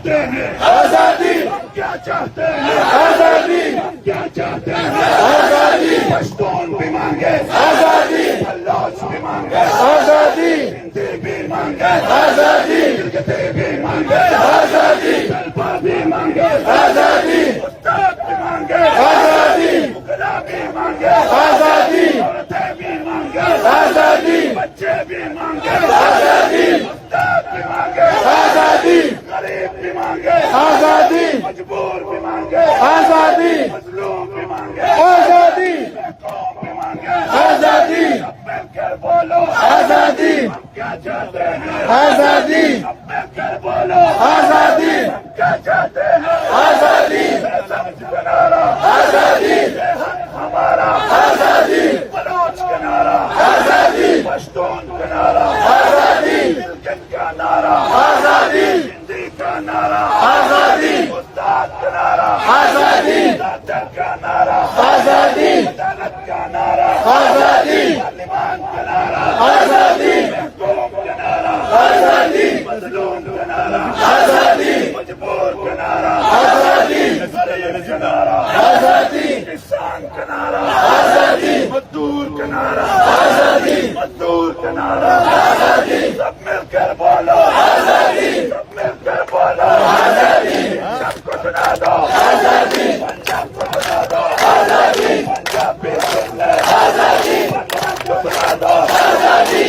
चाहते हैं आजादी, क्या चाहते हैं आजादी, क्या चाहते हैं आजादी, पश्तून भी मांगे आजादी, बलोच भी मांगे आजादी, हिंदी भी मांगे आजादी, गिरगिते भी मांगे आजादी, जलपा भी मांगे आजादी, उस्ताद भी मांगे आजादी, मुगला भी मांगे आजादी, औरतें भी मांगे आजादी, बच्चे भी मांगे आजादी, उस्ताद भी मांगे आजादी, गरीब भी मांगे आजादी, मजबूर भी मांगे आजादी, मजलूम भी मांगे आजादी, कौम भी मांगे आजादी, अब मिलकर बोलो आजादी, हम क्या चाहते हैं आजादी, अब मिलकर बोलो आजादी, हम क्या चाहते हैं आजादी, समझ का नारा आजादी, हमारा आजादी, बलोच का नारा आजादी, पश्तून का नारा आजादी, गिलगित का नारा आजादी, हिंदी का नारा आजादी, उस्ताद का नारा आजादी, दादर का नारा आजादी, अदालत का नारा आजादी, पार्लिमान का नारा आजादी, कौम का नारा आजादी, मजलूम का नारा आजादी, मजबूर का नारा आजादी, गरीब का नारा आजादी, किसान का नारा आजादी, मजदूर का नारा आजादी, मजदूर का नारा आजादी, सब मिलकर बोलो आजादी, सब मिलकर बोलो आजादी, सबको सुना दो आजादी, पंजाब को सुना दो आजादी, पंजाब भी सुन ले आजादी, पंजाब को सुना दो आजादी,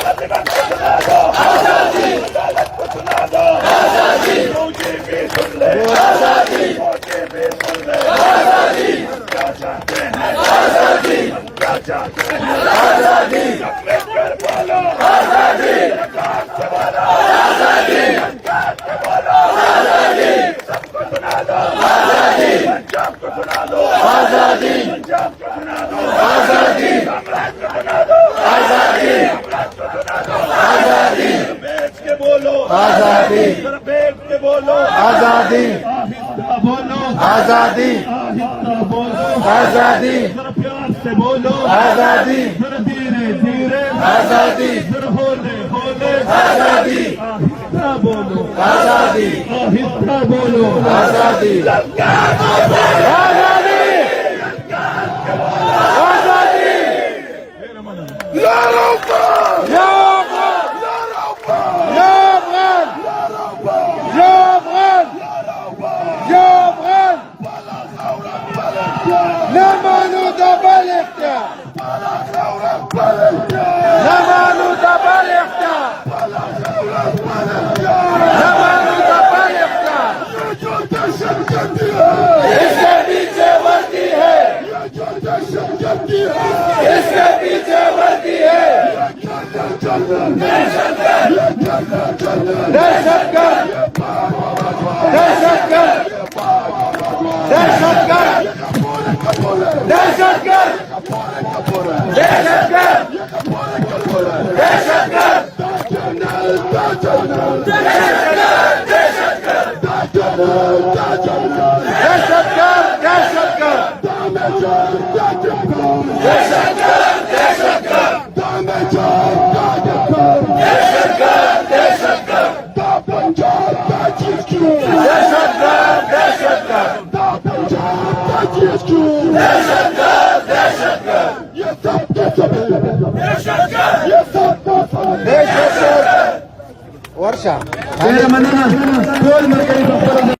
पार्लियामेंट को सुना दो आजादी, अदालत को सुना दो आजादी, फौजी भी सुन ले आजादी, फौजी भी सुन ले आजादी, क्या चाहते हैं आजादी, क्या चाहते हैं आजादी, सब मिलकर बोलो आजादी, सरकार से बोलो आजादी, सरकार से बोलो आजादी, सबको सुना दो आजादी, पंजाब को सुना दो आजादी, पंजाब को सुना दो आजादी, साम्राज्य को सुना दो आजादी, साम्राज्य को सुना दो आजादी, बैठ के बोलो आजादी, बैठ के बोलो आजादी, आहिस्ता बोलो आजादी, आहिस्ता बोलो आजादी, जरा प्यार से बोलो आजादी, जरा धीरे धीरे आजादी, जरा होले होले आजादी, आहिस्ता बोलो आजादी, आहिस्ता बोलो आजादी, आजादी, आजादी, या अफगान, या अफगान, या अफगान, या अफगान, या अफगान, نمانو دبل اختیار، نمانو دبل اختیار، نمانو دبل اختیار، इसके पीछे वर्दी है, इसके पीछे वर्दी है, दहशतगर्द, दहशतगर्द, दहशतगर्द, दहशतगर्द, दहशतगर्द, दहशतगर्द, वर्षा